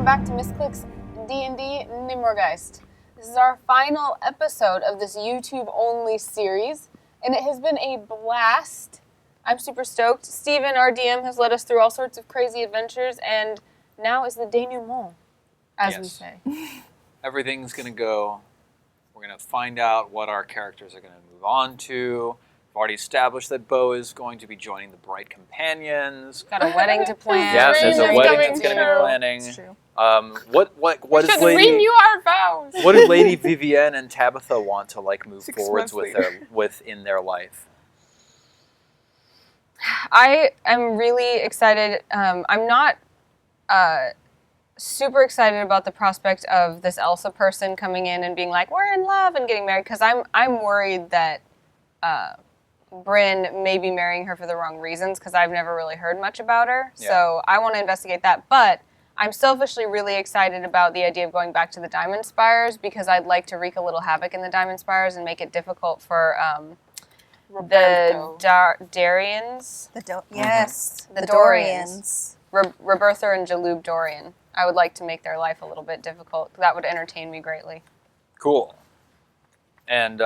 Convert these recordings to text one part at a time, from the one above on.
welcome back to Misscliks D&D Nimmorgeist. This is our final episode of this YouTube-only series, and it has been a blast. I'm super stoked. Steven, our DM, has led us through all sorts of crazy adventures, and now is the denouement, as we say. Everything's going to go. We're going to find out what our characters are going to move on to. We've already established that Bo is going to be joining the Bright Companions. Got a wedding to plan. Yes, there's a wedding that's going to be planning. It's true. What is Lady? Renew our vows. What do Lady Vivienne and Tabitha want to move forwards with in their life? I am really excited. I'm not super excited about the prospect of this Elsa person coming in and being like, "We're in love" and getting married, because I'm worried that Bryn may be marrying her for the wrong reasons, because I've never really heard much about her. Yeah. So I want to investigate that. But I'm selfishly really excited about the idea of going back to the Diamond Spires, because I'd like to wreak a little havoc in the Diamond Spires and make it difficult for the Darians. Yes, the Dorians. Robertha and Jalub Dorian. I would like to make their life a little bit difficult. That would entertain me greatly. Cool. And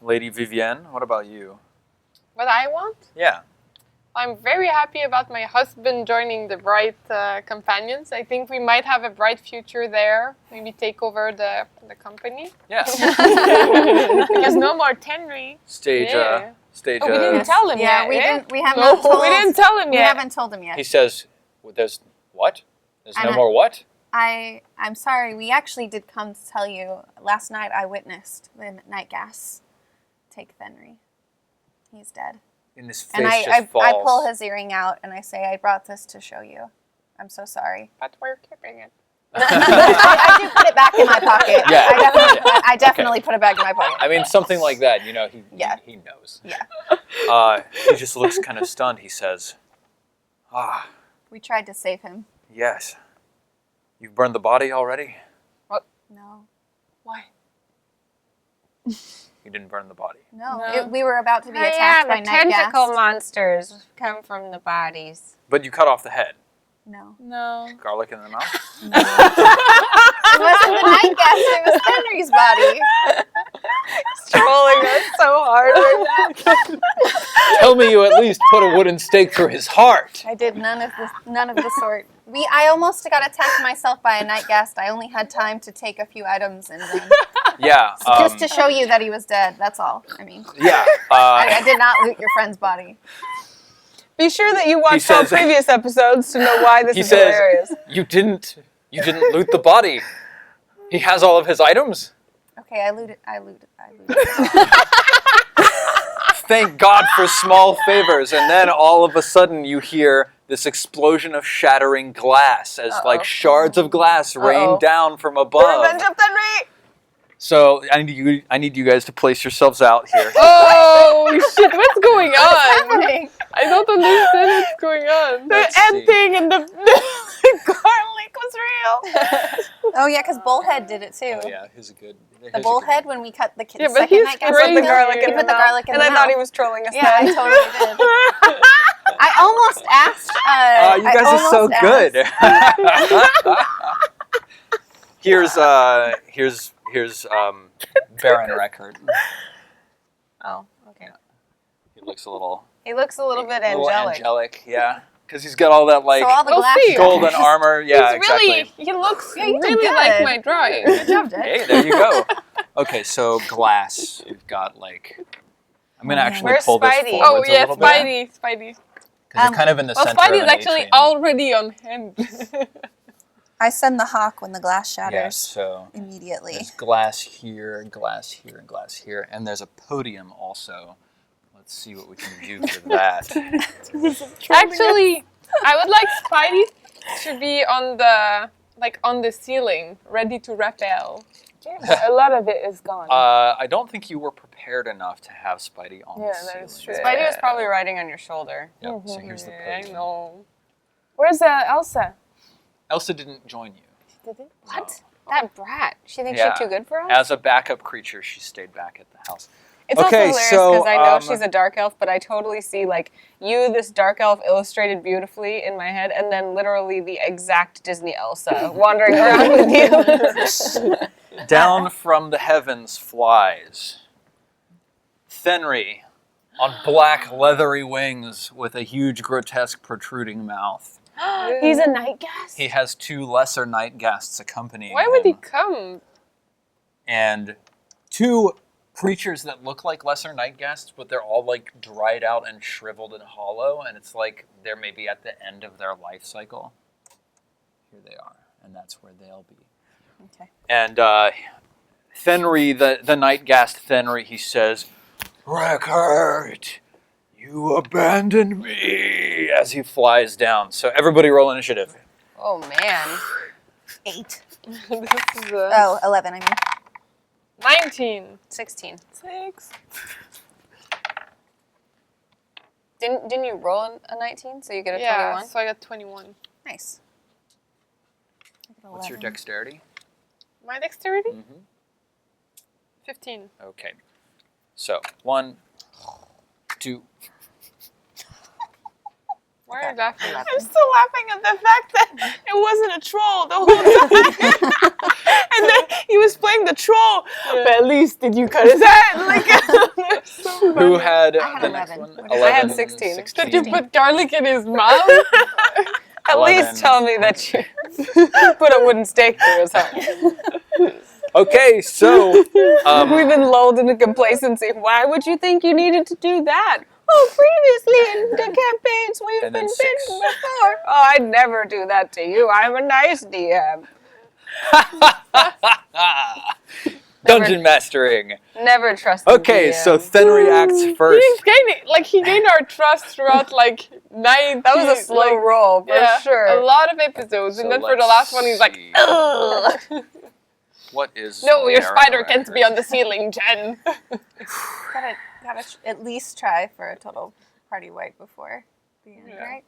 Lady Vivienne, what about you? What I want? Yeah. I'm very happy about my husband joining the Bright Companions. I think we might have a bright future there. Maybe take over the company. Yeah. Because no more Tenry. Stage. Oh, we didn't tell him yet. We haven't we didn't tell him yet. We haven't told him yet. He says, "There's what? There's no more what?" I'm sorry. We actually did come to tell you. Last night I witnessed the night gas take Fenry. He's dead. And his face and just falls. I pull his earring out and I say, "I brought this to show you. I'm so sorry." But we're keeping it. I do put it back in my pocket. Yeah. I definitely put it back in my pocket. I mean, something like that. You know, he knows. Yeah. He just looks kind of stunned. He says, "Ah, We tried to save him. yes. You've burned the body already?" No. Why? You didn't burn the body. No. We were about to be attacked by night gas. the tentacle monsters come from the bodies. But you cut off the head. No. Garlic in the mouth? No. It wasn't the night gas, it was Henry's body. He's trolling us so hard right now. Tell me you at least put a wooden stake through his heart. I did none of the sort. I almost got attacked myself by a night ghast. I only had time to take a few items and then Yeah. just to show you that he was dead. That's all. I mean. Yeah. I did not loot your friend's body. Be sure that you watched all previous episodes to know why this is hilarious. You didn't loot the body. He has all of his items. Okay, I looted. Thank God for small favors. And then all of a sudden you hear this explosion of shattering glass as shards of glass rain down from above. The Revenge of Henry! So I need you guys to place yourselves out here. Oh shit! What's going on? What's happening? I don't understand what's going on. The end thing and the garlic was real. Oh yeah, because Bullhead did it too. Oh yeah, he's a good. The Bullhead when we cut the but second he's night gas. crazy. Put the garlic in He put the garlic in and the I mouth. thought he was trolling us. Yeah, I totally did. I almost asked. You guys are so good. Here's Baron Record. Oh, okay. He looks a little bit angelic. angelic, yeah. Because he's got all that So all the glass golden armor. Yeah, He's exactly. he looks you did really good. like my drawing. Good job, Jess. Hey, there you go. Okay, so glass. You've got I'm gonna actually Where's pull this Spidey? forwards Oh a yes, little bit. Spidey. Because you're kind of in the Well, center of Spidey's an actually atrium. already on hand. I send the hawk when the glass shatters. Yes, so Immediately. there's glass here, and glass here, and there's a podium also. Let's see what we can do for that. Actually, I would like Spidey to be on the ceiling, ready to rappel. A lot of it is gone. I don't think you were prepared enough to have Spidey on the Yeah, ceiling. that is true. Spidey was probably riding on your shoulder. Yep, so here's the Yeah, I podium. know. Where's Elsa? Elsa didn't join you. Did it? What? That brat. She thinks Yeah. she's too good for us? As a backup creature, she stayed back at the house. It's also Okay, hilarious so, because I know she's a dark elf, but I totally see like you, this dark elf, illustrated beautifully in my head, and then literally the exact Disney Elsa wandering around with you. Down from the heavens flies Fenry on black leathery wings with a huge grotesque protruding mouth. He's a night guest. He has 2 lesser night ghasts accompanying Why would he him. come? And 2 creatures that look like lesser night ghasts, but they're all like dried out and shriveled and hollow, and it's like they're maybe at the end of their life cycle. Here they are, and that's where they'll be. Okay. And Fenry, the night ghast Fenry, he says, "Record, you abandoned me," as he flies down. So everybody roll initiative. Oh man. 8. This is 11, I mean. 19. 16. 6. Didn't you roll a 19, so you get a Yeah, 21? so I got 21. Nice. What's your dexterity? My dexterity? Mm-hmm. 15. Okay. So 1, 2. Why are you laughing? I'm still laughing at the fact that it wasn't a troll the whole time. And then he was playing the troll. Yeah. But at least did you cut his head? Like, Who had, I had the next 11. one? I had 16. Did you put garlic in his mouth? At 11. least tell me that you put a wooden stake through his heart. Okay, so We've been lulled into complacency. Why would you think you needed to do that? Oh, previously in the campaigns we've And been then 6. bitten before. Oh, I'd never do that to you. I'm a nice DM. dungeon mastering. Never trust the Okay, DM. so Fenry acts first. He gained our trust throughout like 9. That was a slow roll, for sure. A lot of episodes, So and then for the let's last one, he's like, see. ugh. What is No, your Baron spider can't be record? on the ceiling, Jen. Gotta at least try for a total party wipe before the end, Yeah. right?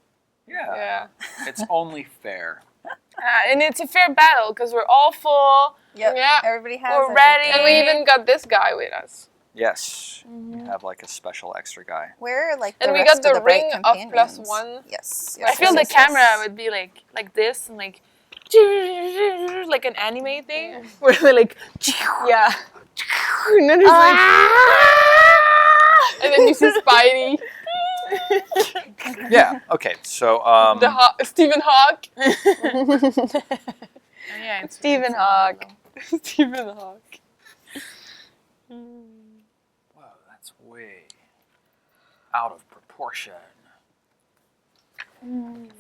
Yeah, Yeah. it's only fair. and it's a fair battle because we're all full. Yep. Yeah. Everybody has We're ready. everything. And we even got this guy with us. Yes, you have like a special extra guy. Where are like And the we rest got of the the bright ring of companions? +1. Yes. I feel the yes, camera yes. would be like this and like an anime thing where they're like Yeah. and then it's like And then you see Spidey, Yeah. Okay. So Stephen Hawk. yeah, it's Stephen Hawk. Stephen Hawk. Whoa, that's way out of proportion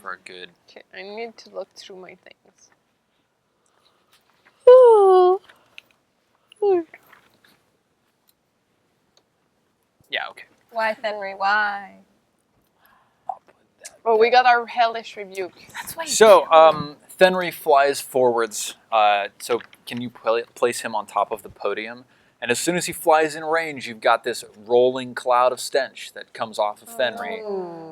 for a good. Okay, I need to look through my things. Yeah. Okay. Why, Fenry? Why? I'll put that. Oh, we got our hellish rebuke. That's why. So Fenry flies forwards. So can you place him on top of the podium? And as soon as he flies in range, you've got this rolling cloud of stench that comes off of Fenry.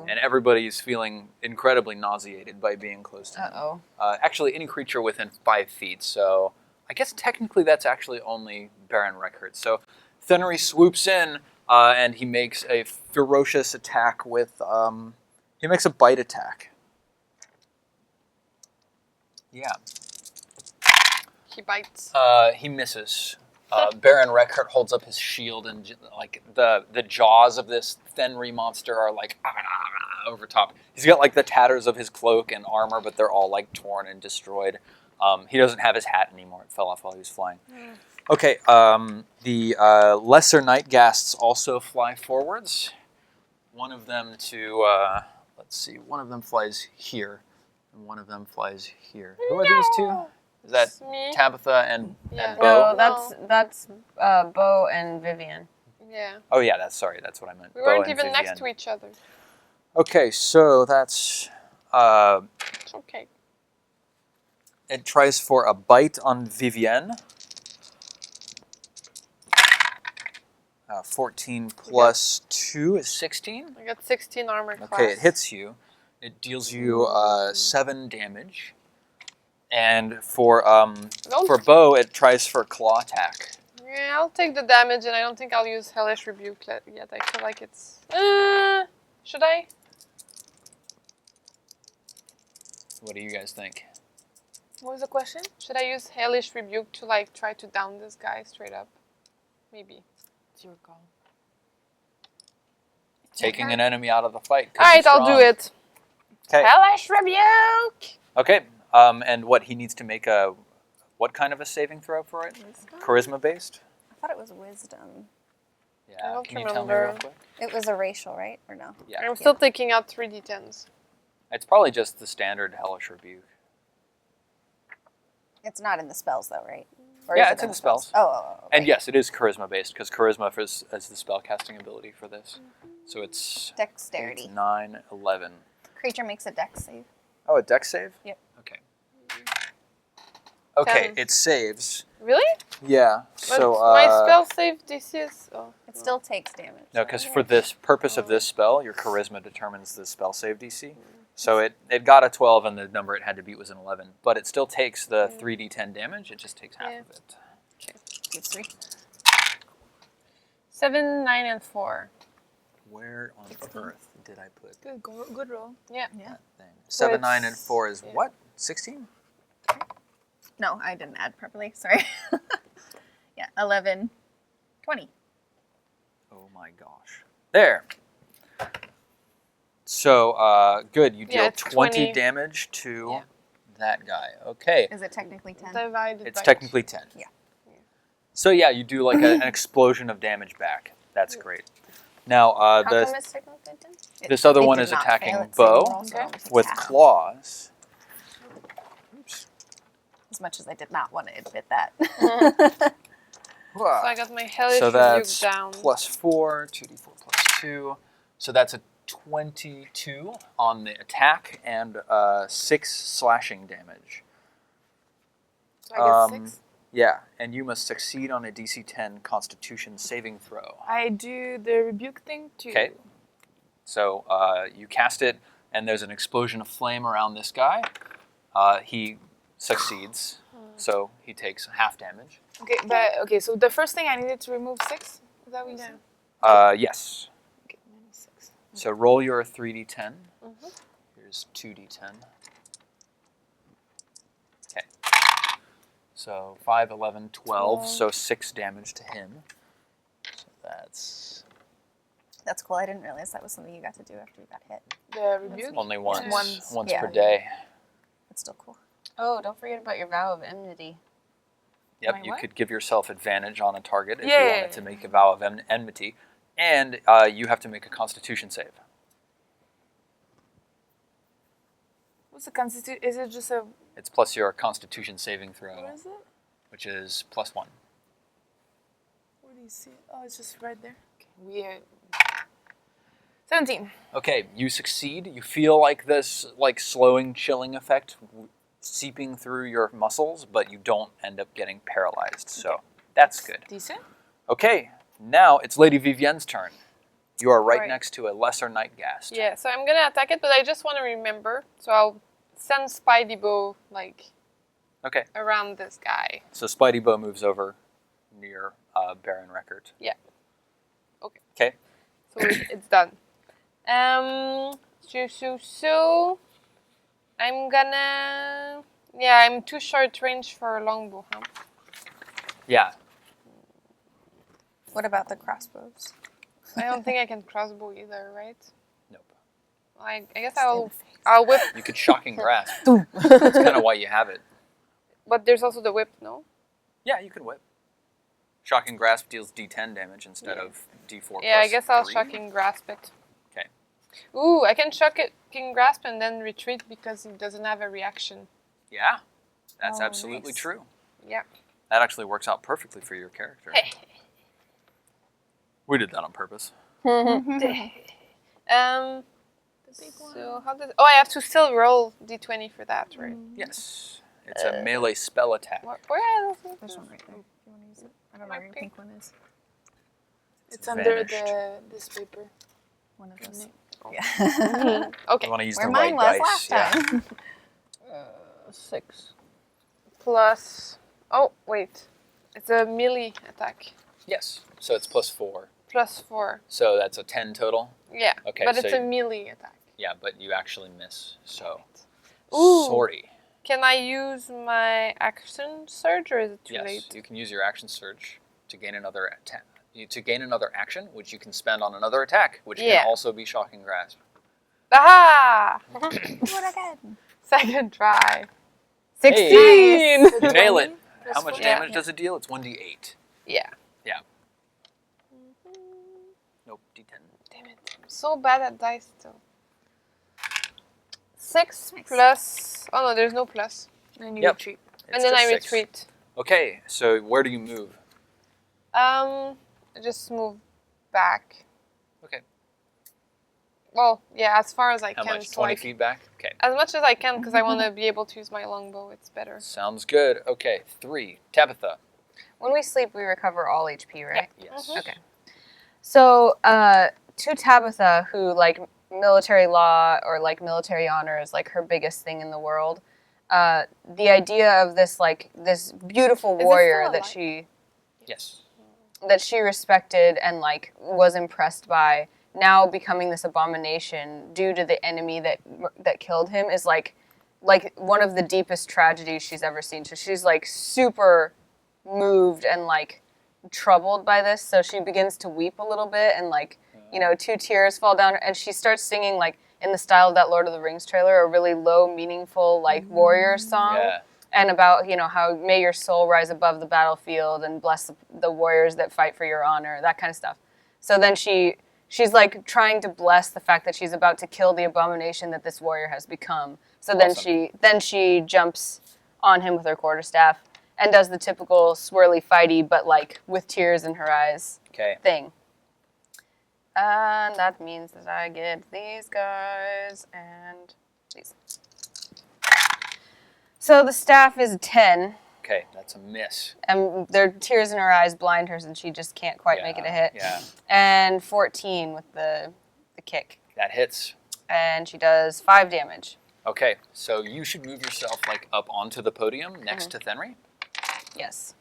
And everybody's feeling incredibly nauseated by being close to him. Uh-oh. Actually, any creature within 5 feet. So I guess technically that's actually only Baron Record. So Fenry swoops in and he makes a ferocious attack with... he makes a bite attack. Yeah. He bites. He misses. Baron Record holds up his shield, and like the jaws of this Fenry monster are like over top. He's got like the tatters of his cloak and armor, but they're all like torn and destroyed. He doesn't have his hat anymore; it fell off while he was flying. Okay, the lesser night ghasts also fly forwards. One of them to let's see, one of them flies here, and one of them flies here. Who are these two? Is that It's me. Tabitha and Yeah. Bo? No, that's Bo and Vivian. Yeah. Oh yeah, that's what I meant. We Bo weren't and even next Vivian. to each other. Okay, so that's It's okay. it tries for a bite on Vivienne. 14 plus 2 is 16. I got 16 armor class. Okay, it hits you. It deals you 7 damage. And for Bo, it tries for claw attack. Yeah, I'll take the damage, and I don't think I'll use Hellish Rebuke yet. I feel like it's... should I? What do you guys think? What was the question? Should I use Hellish Rebuke to, like, try to down this guy straight up? Maybe. It's your call. Taking an enemy out of the fight. could be Alright, I'll do strong. it. Okay. Hellish Rebuke! Okay. And what he needs to make a what kind of a saving throw for it? Wisdom? Charisma based. I thought it was wisdom. Yeah. don't Can you tell me real remember. quick? It was a racial, right? Or no? Yeah. I'm still taking out 3d10s. It's probably just the standard hellish rebuke. It's not in the spells, though, right? Or Yeah, is it it's in the spells. Oh. And yes, it is charisma based because charisma is the spell casting ability for this. So it's Dexterity. 8, 9, 11. Creature makes a dex save. Oh, a dex save? Yep. Okay. Okay, 10. it saves. Really? Yeah. But So my spell save DC is... Oh, It still takes damage. no, because for this purpose of this spell, your charisma determines the spell save DC. So it got a 12, and the number it had to beat was an 11. But it still takes the 3d10 damage. It just takes half Yeah. of it. It's 3. 7, 9, and 4. Where on earth did I put Good roll. Yeah. that thing? 7, it's- 9, and 4 is yeah. what? 16? No, I didn't add properly. Sorry. Yeah, 11, 20. Oh my gosh. There. So, good. You deal Yeah, it's 20 20. damage to Yeah. that guy. Okay. Is it technically 10? Divided It's by technically 10. Yeah. So, yeah, you do like an explosion of damage back. That's great. Now, How come it's technically 10? this other It one did is not attacking fail its Bo saving roll, so Okay. it's with half. claws. Oops. As much as I did not want to admit that. So I got my Hellish So Rebuke that's down. plus 4, 2d4 plus 2. So that's a 22 on the attack and 6 slashing damage. So I get 6. Yeah, and you must succeed on a DC 10 Constitution saving throw. I do the rebuke thing too. Okay. So you cast it, and there's an explosion of flame around this guy. He succeeds, so he takes half damage. Okay, so the first thing I needed to remove 6? Is that what you said? Yes. Okay, -6. So roll your 3d10. Here's 2d10. Okay. So 5, 11, 12, so 6 damage to him. So that's That's cool. I didn't realize that was something you got to do after you got hit. The rebuke? only once. Once Yeah. per day. That's still cool. Oh, don't forget about your vow of enmity. Yep, My you what? could give yourself advantage on a target if you Yeah. wanted to make a vow of enmity. And you have to make a Constitution save. What's the constitution? Is it just a... It's plus your Constitution saving throw, What is it? which is plus 1. Where do you see it? Oh, it's just right there. Okay, weird. 17. Okay, you succeed. You feel like this slowing, chilling effect seeping through your muscles, but you don't end up getting paralyzed. So that's good. Decent. Okay, now it's Lady Vivienne's turn. You are right Right. next to a lesser Nightgast. Yeah, so I'm gonna attack it, but I just want to remember. So I'll send Spidey Bow, like, Okay, around this guy. so Spidey Bow moves over near Baron Record. Yeah. Okay. Okay. So it's done. So I'm gonna... Yeah, I'm too short range for a longbow, huh? Yeah. What about the crossbows? I don't think I can crossbow either, right? Nope. I guess I'll whip, You could shocking grasp. That's kind of why you have it. but there's also the whip, no? Yeah, you can whip. Shocking grasp deals D10 damage instead of D4. Yeah, I plus guess I'll 3. shocking grasp it. Okay. Ooh, I can shocking grasp and then retreat because it doesn't have a reaction. Yeah, that's Oh, absolutely nice. true. Yeah. That actually works out perfectly for your character. We did that on purpose. So how does? Oh, I have to still roll d20 for that, right? Yes. It's a melee spell attack. Where are those? There's one right there. Do you want to use it? I don't know where your Okay. pink one is. It's under vanished. this paper. One of those. Oh. Yeah. Okay. You want to use Where the mine right was dice. last time. 6 plus. Oh wait, It's a melee attack. Yes. So it's +4. +4. So that's a 10 total. Yeah. Okay, But it's so- a melee attack. Yeah, but you actually miss. So Ooh. sorry. Can I use my action surge, or is it too Yes, late? you can use your action surge to gain another attack. To gain another action, which you can spend on another attack, which Yeah. can also be Shocking Grasp. Aha! Do it again. Second try. 16. Nice. You nail it. Plus How much 4. damage does it deal? It's 1d8. Yeah. Yeah. Nope, d10. Damn it. I'm so bad at dice still. 6 Nice. plus. Oh no, there's no plus. Then you Yep. retreat. It's And then just I 6. retreat. Okay, so where do you move? I just move back. Okay. Well, yeah, as far as I How can. much? so 20 I c- feet back? Okay. As much as I can, because I want to be able to use my longbow. It's better. Sounds good. Okay, 3. Tabitha. When we sleep, we recover all HP, right? Yes. Okay. So, to Tabitha, who like military law or like military honor is like her biggest thing in the world, the idea of this beautiful it warrior still that alive? Yes. she respected and like was impressed by, now becoming this abomination due to the enemy that killed him, is like one of the deepest tragedies she's ever seen. So she's like super moved and like troubled by this, so she begins to weep a little bit, and like, 2 tears fall down, and she starts singing like in the style of that Lord of the Rings trailer, a really low, meaningful like warrior song. Yeah. And about, how may your soul rise above the battlefield and bless the warriors that fight for your honor, that kind of stuff. So then she's like trying to bless the fact that she's about to kill the abomination that this warrior has become. So then she jumps on him with her quarterstaff and does the typical swirly fighty, but like with tears in her eyes Okay. thing. And that means that I get these guys and these. So the staff is 10, Okay, that's a miss. and their tears in her eyes blind her, and she just can't quite make it a hit. Yeah, And 14 with the kick, that hits. and she does 5 damage. Okay, so you should move yourself like up onto the podium next to Thenry. Yes.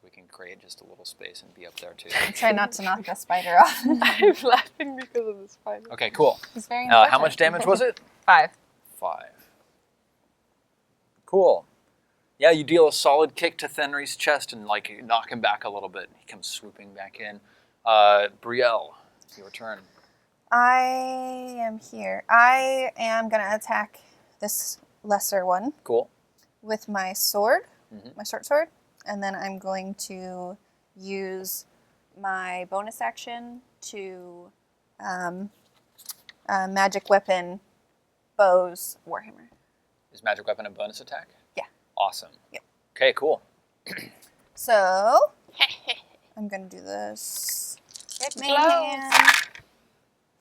We can create just a little space and be up there too. Try not to knock the spider off. I'm laughing because of the spider. Okay, cool. It's very important. How much damage was it? 5. 5. Cool. Yeah, you deal a solid kick to Thenry's chest and like knock him back a little bit. He comes swooping back in. Brielle, your turn. I am here. I am going to attack this lesser one Cool. with my sword, Mhm. my short sword, and then I'm going to use my bonus action to magic weapon bows Warhammer. Is magic weapon a bonus attack? Yeah. Awesome. Yep. Okay, cool. So I'm going to do this. It's Main close. hand.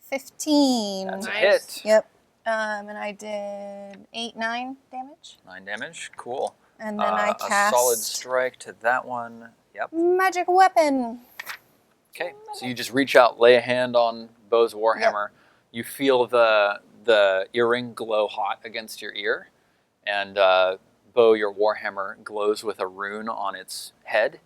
15. That's a Nice. hit. Yep. And I did 9 damage. 9 damage. Cool. And then I A cast solid strike to that one. Yep. magic weapon. Okay. So you just reach out, lay a hand on Bo's warhammer. You feel the earring glow hot against your ear, and Bo, your warhammer, glows with a rune on its head,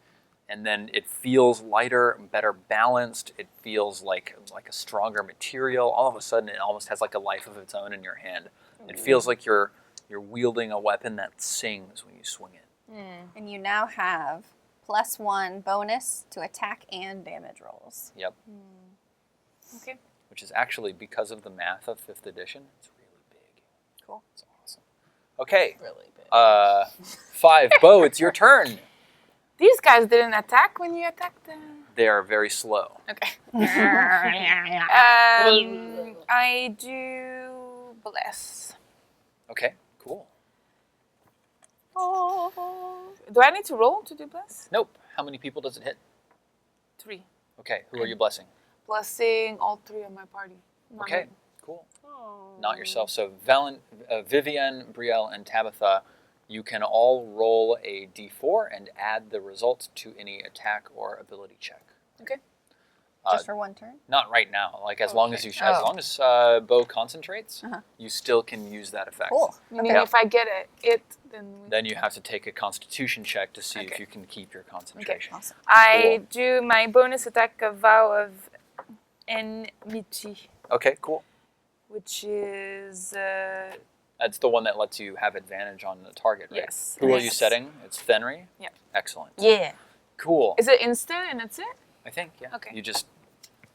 and then it feels lighter, better balanced. It feels like a stronger material. All of a sudden, it almost has like a life of its own in your hand. It feels like you're wielding a weapon that sings when you swing it. And you now have +1 bonus to attack and damage rolls. Yep. Okay. Which is actually, because of the math of 5th edition, it's really big. Cool. It's awesome. Okay. Really big. 5. Bo, it's your turn. These guys didn't attack when you attacked them. They are very slow. Okay. I do bless. Okay, cool. Do I need to roll to do bless? Nope. How many people does it hit? 3. Okay, who are you blessing? Blessing all 3 of my party. Not Okay, me. cool. Not yourself. So Vivienne, Brielle, and Tabitha, you can all roll a d4 and add the result to any attack or ability check. Okay. Just for one turn? Not right now. Like as long as you, Oh. as long as Bo concentrates, you still can use that effect. Cool. Meaning Okay. if I get it, then Then you have to take a Constitution check to see if Okay. you can keep your concentration. Awesome. I do my bonus attack of Vow of Enmity, Okay, cool. which is That's the one that lets you have advantage on the target, right? yes. Who are you Nice. setting? It's Fenry? Yeah. Excellent. Yeah. Cool. Is it instant and that's it? I think, yeah. Okay. You just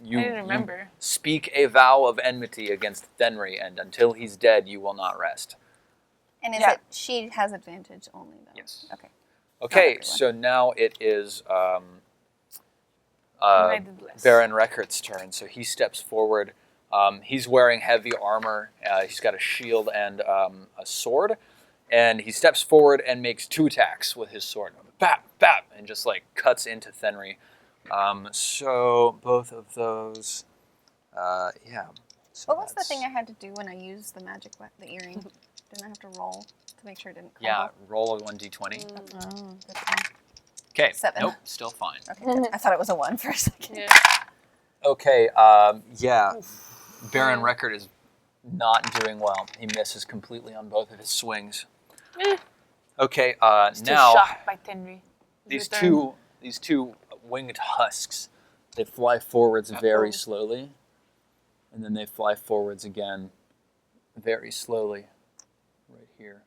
I didn't remember. You speak a vow of enmity against Fenry, and until he's dead, you will not rest. And is Yeah. it she has advantage only though? Yes. Okay. Okay, everyone. so now it is United Bless. Baron Reckert's turn. So he steps forward. He's wearing heavy armor. He's got a shield and a sword. And he steps forward and makes 2 attacks with his sword. Bap, bap, and just like cuts into Fenry. So both of those, yeah. So What was the that's- thing I had to do when I used the magic the earring? Didn't I have to roll to make sure it didn't Yeah, crumble? roll a 1d20. Oh, good one. Okay, 7. nope, still fine. Okay, good. I thought it was a 1 for a second. Yeah. Okay, yeah, Baron Record is not doing well. He misses completely on both of his swings. Okay, Still now shocked by Tenry. these two winged husks, they fly forwards very slowly, and then they fly forwards again very slowly, right here,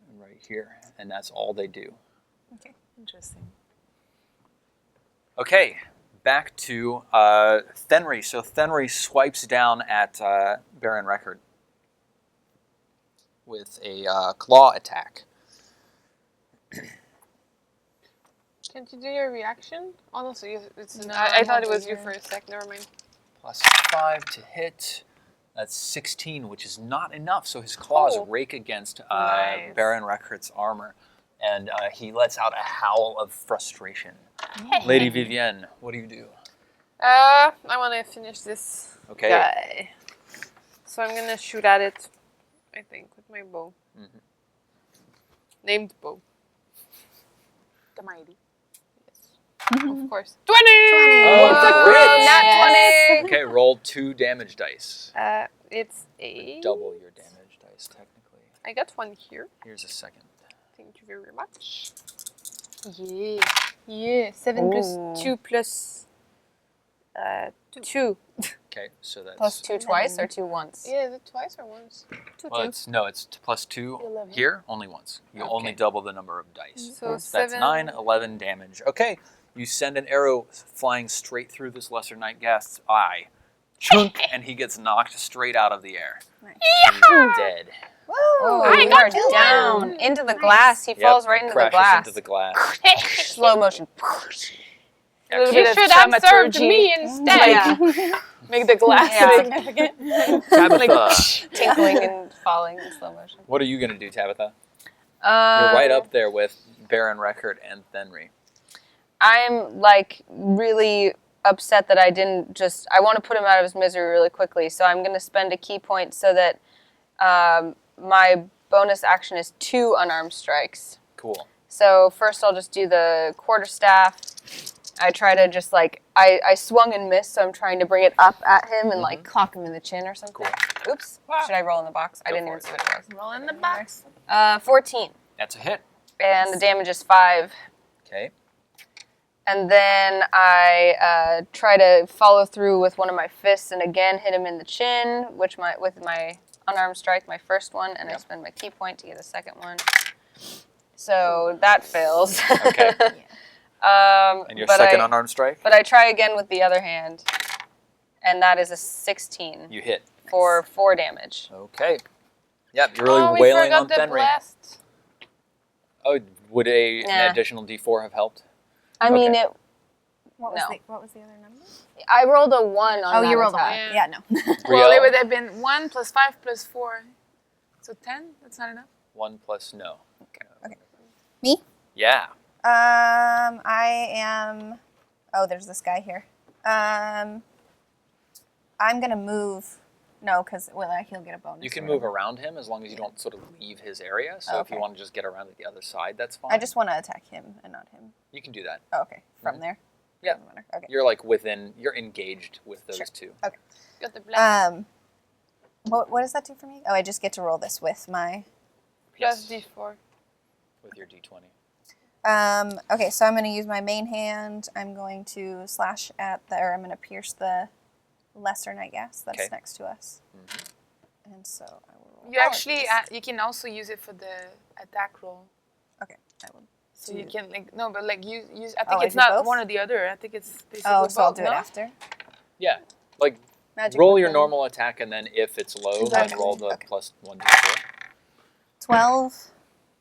and right here, and that's all they do. Okay. Interesting. Okay, back to Fenry. So Fenry swipes down at Baron Record with a claw attack. Can't you do your reaction? Oh, no, so it's No, I thought it over was you here. for a sec. Never mind. +5 to hit. That's 16, which is not enough. So his claws Oh. rake against Nice. Baron Record's armor, and he lets out a howl of frustration. Lady Vivienne, what do you do? I want to finish this Okay. guy. So I'm gonna shoot at it. I think with my bow. Mhm. Named bow. The mighty. Of course. 20! Oh, It's a crit. crit! Nat Yes. 20! Okay, roll 2 damage dice. It's a... Double your damage dice, technically. I got 1 here. Here's a second. Thank you very much. Yeah. Yeah. 7 plus Ooh. 2 plus... 2. Okay, so that's +2 twice or 2 once? Yeah, is it twice or once? well, it's +2 11. here, only once. You only Okay. double the number of dice. So That's 7. 9, 11 damage. Okay, you send an arrow flying straight through this lesser nightghast's eye. Chunk, and he gets knocked straight out of the air. Nice. He's dead. Oh, I you got are you down one. into the glass. He falls right into the crashes glass. into the glass. Slow motion. A little You bit of should have served dramaturgy. me instead. Make the glass Yeah. significant. Tabitha, Tinkling and falling in slow motion. what are you going to do, Tabitha? You're right up there with Baron Record and Fenry. I'm like really upset that I didn't just. I want to put him out of his misery really quickly, so I'm going to spend a key point so that my bonus action is 2 unarmed strikes. Cool. So first I'll just do the quarterstaff. I try to just like, I swung and missed, so I'm trying to bring it up at him and like clock him in the chin or something. Cool. Oops. Should I roll in the box? I Go didn't for even it. see what it was. Roll in the box. 14. That's a hit. And the damage is 5. Okay. And then I try to follow through with one of my fists and again hit him in the chin, with my unarmed strike, my first one, and I spend my key point to get a second one. So that fails. Okay. And your but second I, unarmed strike? But I try again with the other hand, and that is a 16 You hit. for 4 damage. Okay. Yep, you're really we wailing forgot on the Fenry. blast. Oh, would an Nah. additional D4 have helped? I mean, Okay. What was, No. what was the other number? I rolled a 1 on Oh, that you rolled a attack. 1. Yeah, no. Well, Riel? it would have been 1 plus 5 plus 4. So 10? That's not enough? 1 plus no. Okay. Me? Yeah. I am. Oh, there's this guy here. I'm gonna move. No, because he'll get a bonus. You can or move whatever. around him as long as you don't sort of leave his area. So if you Okay. want to just get around to the other side, that's fine. I just want to attack him and not him. You can do that. Oh, okay, from Mhm. there. Yeah. Doesn't matter. Okay. You're like you're engaged with those Sure. two. Got the bless. What does that do for me? Oh, I just get to roll this with my. Plus Yes, D4. with your d20. Okay, so I'm going to use my main hand. I'm going to slash at I'm going to pierce the lesser night gas that's Okay. next to us. Mm-hmm. And so I will roll. You actually you can also use it for the attack roll. Okay, I will. So you can use. I Oh, think I it's do not both? one or the other. I think it's basically Oh, so I'll both, do no? it after. Yeah, like Magic roll your weapon. normal attack, and then if it's low, then Exactly. roll the Okay. plus 1d4. 12.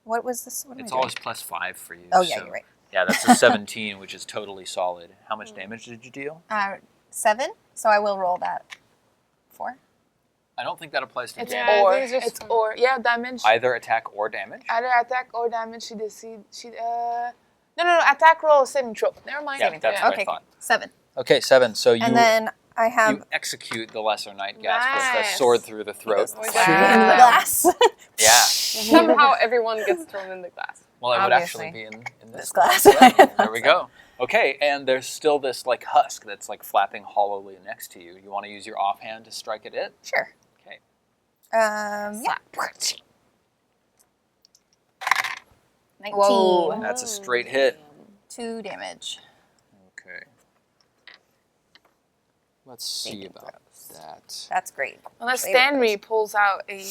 What was this? What am It's I doing? always plus 5 for you. Oh, yeah, so- you're right. Yeah, that's a 17, which is totally solid. How much damage did you deal? 7. So I will roll that. 4. I don't think that applies to It's Yeah, damage. I or think it's just- yeah damage. Either attack or damage. Either attack or damage. No, attack roll saving throw. Never mind. Yeah, that's what I Okay, thought. 7. Okay, 7. So you And then I have you execute the lesser night gas with a Nice. sword through the throat. Oh my into God. the glass. Yeah. Somehow everyone gets thrown in the glass. Well, it would actually be Obviously. in this This glass. There we go. Okay, and there's still this like husk that's like flapping hollowly next to you. You want to use your offhand to strike at it? Sure. Okay. Yeah. 19. Whoa. That's a straight hit. 2 damage. Okay. Let's see about that. That's great. Unless Save it. Stanley pulls out a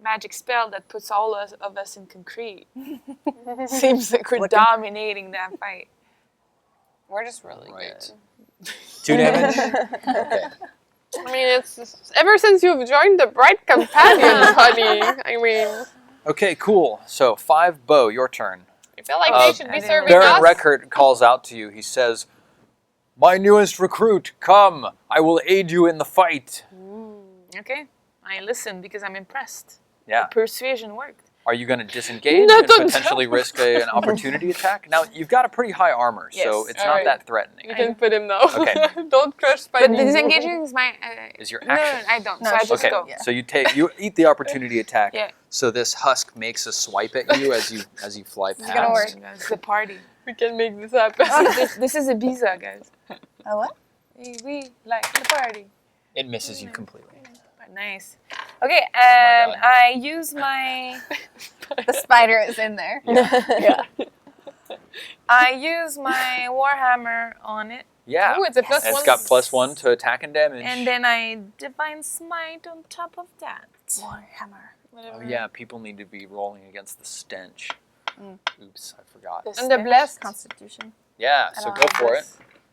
magic spell that puts all of us in concrete. Seems like we're dominating that fight. We're just really Right. good. 2 damage? Okay. I mean, it's ever since you've joined the Bright Companions, honey. I mean, Okay, cool. So 5 Bo, your turn. I feel like Uh, they should be serving Baron us. Reckert calls out to you. He says, "My newest recruit, come. I will aid you in the fight." Okay, I listen because I'm impressed. Yeah. Persuasion worked. Are you going to disengage No, and don't potentially risk an opportunity attack? Now, you've got a pretty high armor, so Yes. it's All not right. that threatening. You can put him now. Okay. Don't crush my But knees. disengaging is my. Is your No, action. I don't. No, so I she- just Okay, go. Yeah. so you eat the opportunity attack. Yeah. So this husk makes a swipe at you as you fly past. gonna work. It's a party. We can make this happen. this is Ibiza, guys. Oh, what? We like the party. It misses you completely. Nice. Okay, God. I use my The spider is in there. I use my warhammer on it, Yeah. Ooh, it's a plus And it's one. got +1 to attack and damage. and then I divine smite on top of that. Warhammer. Oh yeah, people need to be rolling against the stench. Oops, I forgot. And the blessed. Constitution. Yeah, so go for it.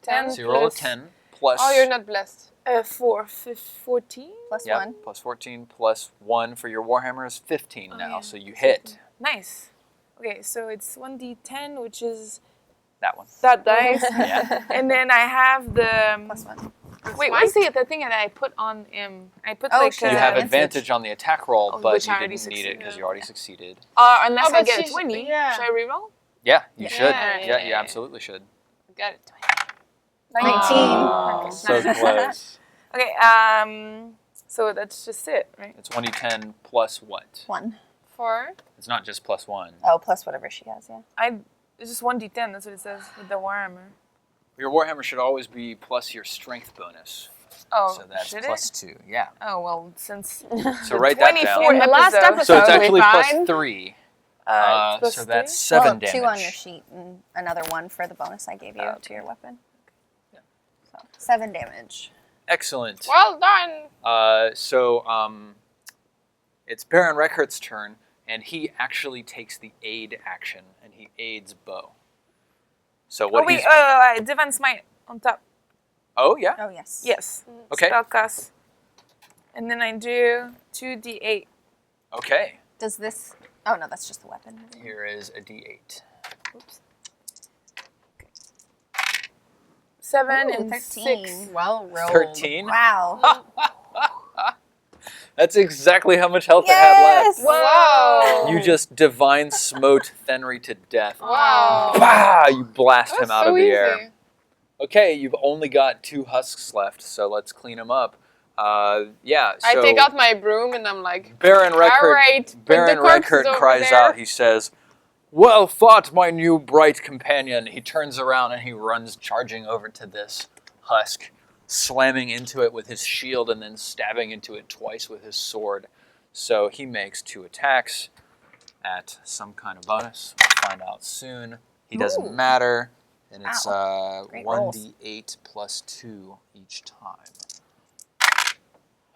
10 So you roll a plus, 10 plus. Oh, you're not blessed. 14. Plus Yep, 1. plus 14 plus 1 for your warhammer is 15 now. yeah. So you hit Nice. Okay, so it's 1d10, which is that one. that dice, Yeah. and then I have the Plus 1. wait. What's the thing that I put on him? I put Oh, like she You has have advantage. advantage on the attack roll, Oh, but which you I already didn't need it because succeeded. you already succeeded. Unless Oh, I but get a she- 20. yeah. Should I reroll? Yeah, you should. Yeah, Yeah, yeah, you yeah. absolutely should. Got it. 19. Oh, Okay. so close. Okay. So that's just it, right? It's 1d10 plus what? 1. 4. It's not just plus 1. Oh, plus whatever she has, yeah. It's just 1d10. That's what it says with the warhammer. Your warhammer should always be plus your strength bonus. Oh, So that's should plus 2. Yeah. it? Oh well, since So write that down. 24 In the last episode. So it's Totally actually plus fine. 3. it's plus So that's 3? 7 well, damage. 2 on your sheet and another 1 for the bonus I gave you Oh, to your weapon. Yeah. So 7 damage. Excellent. Well done. It's Baron Reckert's turn, and he actually takes the aid action, and he aids Bo. So what Oh wait, he's... divine smite on top. Oh, yeah? Oh, yes. Yes. Okay. Spell cast. And then I do 2d8. Okay. Does this... Oh, no, that's just the weapon. Here is a d8. Oops. 7 Ooh, and 13. 6. Well rolled. 13. Wow. That's exactly how much health it had left. Yes! Whoa. You just divine smote Fenry to death. Wow. Bah! You blast That's him out so of the easy. air. Okay, you've only got 2 husks left, so let's clean them up. Yeah, so... I take out my broom and I'm like, Baron Reckert, all right, put the Baron corpses Reckert over cries there. out. He says, Well fought, my new bright companion. He turns around and he runs charging over to this husk, slamming into it with his shield and then stabbing into it twice with his sword. So he makes 2 attacks at some kind of bonus. We'll find out soon. He doesn't matter. And it's Great rolls. 1d8 plus 2 each time.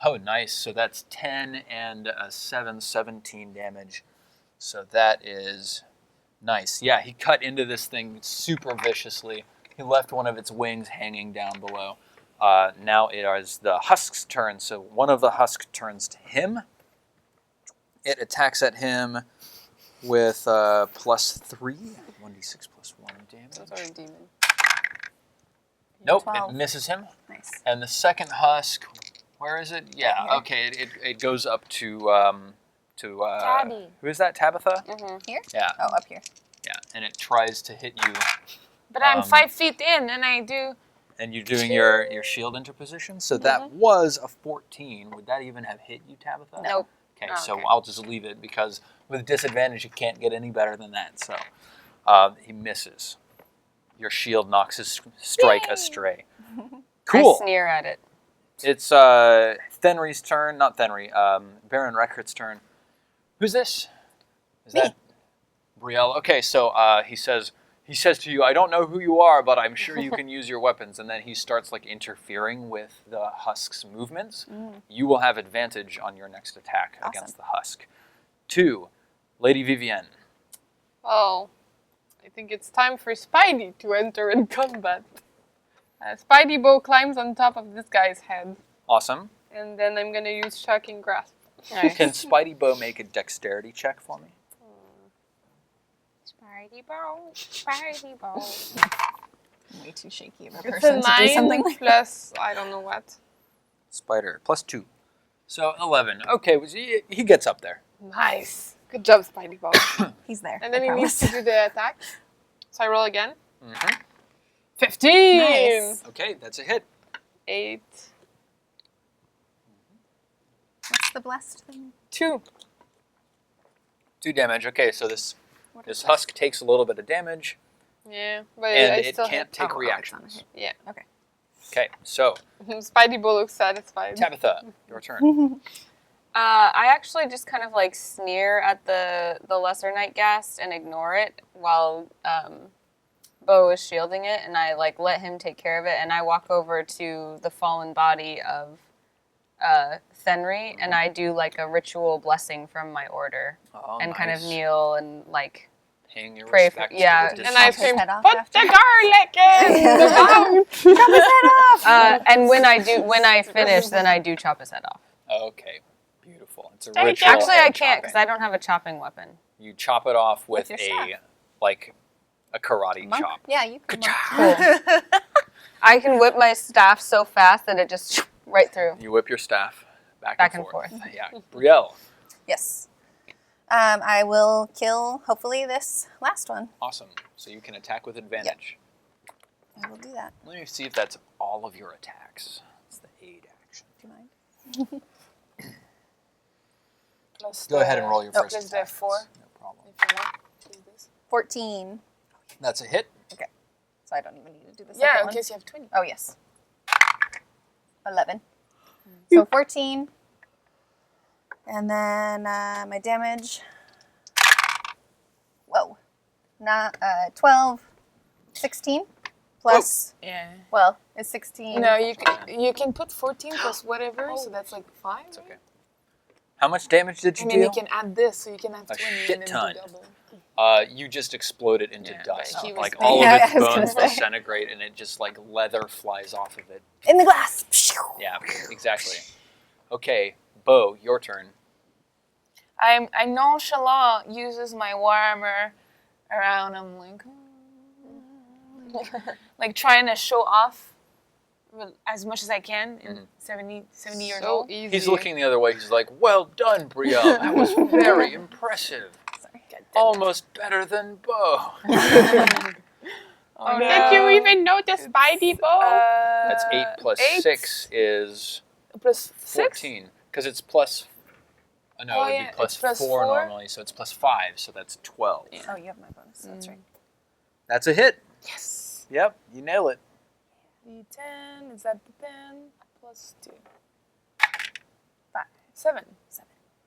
Oh, nice. So that's 10 and 7, 17 damage. So that is nice. Yeah, he cut into this thing super viciously. He left one of its wings hanging down below. Now it is the husk's turn. So one of the husk turns to him. It attacks at him with plus 3. 1d6 plus 1 damage. Those are a demon. Nope, 12. it misses him. Nice. And the second husk, where is it? Yeah, Right here. okay, it goes up to Tabby. who is that? Tabitha? Here? Yeah, Oh, up here. yeah, and it tries to hit you, But I'm 5 feet in, and I do. and you're doing your shield interposition. So that was a 14. Would that even have hit you, Tabitha? Nope. Okay, Oh, so okay. I'll just leave it because with disadvantage you can't get any better than that. So he misses. Your shield knocks his strike astray. Cool. I sneer at it. It's Fenry's turn, not Fenry. Baron Reckert's turn. Who's this? Is Me. that Brielle? Okay, so he says to you, "I don't know who you are, but I'm sure you can use your weapons." And then he starts like interfering with the husk's movements. You will have advantage on your next attack against the husk. 2, Lady Vivienne. Oh, I think it's time for Spidey to enter in combat. Spidey bow climbs on top of this guy's head, Awesome. and then I'm gonna use Shocking Grasp. Can Spidey Bow make a dexterity check for me? Spidey bow, Spidey bow. Way too shaky of a It's a person to do something 9 like plus I don't know what. Spider, plus 2. So 11. Okay, well, he gets up there. Nice. Good job, Spidey bow. He's there. And then I he needs promise. to do the attack. So I roll again. Mm-hmm. 15. Nice. Okay, that's a hit. 8. What's the blessed thing? 2. 2 damage. Okay, so this What is husk takes a little bit of damage, Yeah, but and I it still can't hit. take Oh, it's on a reactions. hit. Yeah. Okay, so Spidey bow looks satisfied. Tabitha, your turn. I actually just kind of like sneer at the lesser Nightgast and ignore it while Bo is shielding it, and I like let him take care of it, and I walk over to the fallen body of Fenry, and I do like a ritual blessing from my order, Oh, and kind of nice. kneel and like Paying your pray for- respects yeah, to the And I Chop his scream, head off put after." the garlic in the mouth. and when I finish, then I do chop his head off. Okay, beautiful. It's a Take it. ritual. Actually, I head can't because chopping. I don't have a chopping weapon. You chop it off with your a staff. like a karate Monk? chop. Yeah, you can. Cool. I can whip my staff so fast that it just right through. You whip your staff back Back and and forth. forth. Yeah, Brielle. Yes. I will kill, hopefully, this last one. Awesome. So you can attack with advantage. I will do that. Let me see if that's all of your attacks. It's the aid action. Do you mind? Plus Go ahead and roll your Oh, first plus the attack. 4. No problem. If you want. Choose this. 14. That's a hit. So I don't even need to do the Yeah, second in one. case you have 20. Oh, yes. 11. So 14. And then my damage. Whoa. Not 12, 16 plus. Yeah. Well, it's 16. No, you can put 14 plus whatever, so that's like 5. It's okay. How much damage did you And then you deal? can add this, so you can have A 20 shit and then ton. do double. You just explode it into Yeah, dust. but he was Like thinking- all Yeah, of its I was gonna bones say. disintegrate, and it just like leather flies off of it. In the glass. Yeah, exactly. Okay, Bo, your turn. I nonchalant uses my war armor around. I'm like trying to show off as much as I can in 70 years So old. easy. He's looking the other way. He's like, "Well done, Brielle. That was very impressive. Almost better than Bo." Oh, Did you even notice Spidey bow? That's 8 plus 6 is plus 6? 14. Because it's plus No, Oh, it would yeah, be plus it's plus 4 4? normally, so it's plus 5, so that's 12. Oh, you have my bonus. That's right. That's a hit. Yes. Yep, you nail it. D10, is that the 10? Plus 2. 5. 7.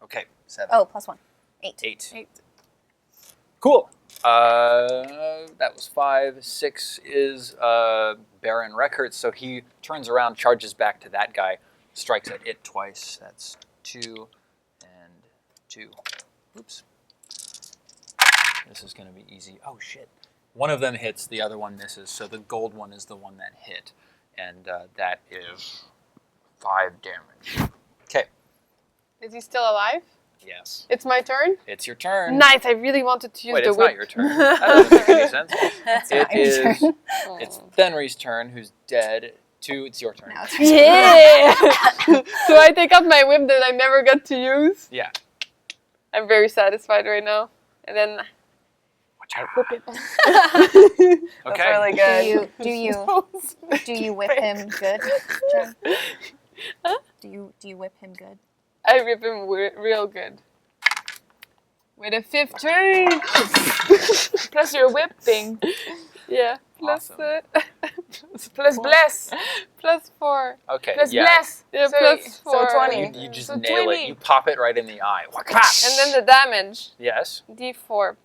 Okay, 7. Oh, plus 1. 8. 8. 8. Cool. That was 5. 6 is Baron Records, so he turns around, charges back to that guy, strikes at it twice. That's 2 and 2. Oops. This is going to be easy. Oh, shit. One of them hits, the other one misses, so the gold one is the one that hit. And that is 5 damage. Okay. Is he still alive? Yes. It's my turn? It's your turn. Nice, I really wanted to use Wait, the it's whip. not your turn. That doesn't make any sense. That's It not your is. turn. It's Fenrir's turn, who's dead. 2, it's your turn. Now it's your Yeah! So I take out my whip that I never got to use. Yeah. I'm very satisfied right now. And then I whip it. Okay. That's really good. Do you whip him good, Jen? Do you whip him good? I whip him real good. With a 15! Plus your whip thing. Yeah. Plus, Awesome. Plus bless. plus 4. Okay. Plus yeah. bless. Yeah, So- plus so 4. 20. You just So nail 20. it. You pop it right in the eye. And then the damage. Yes. D4.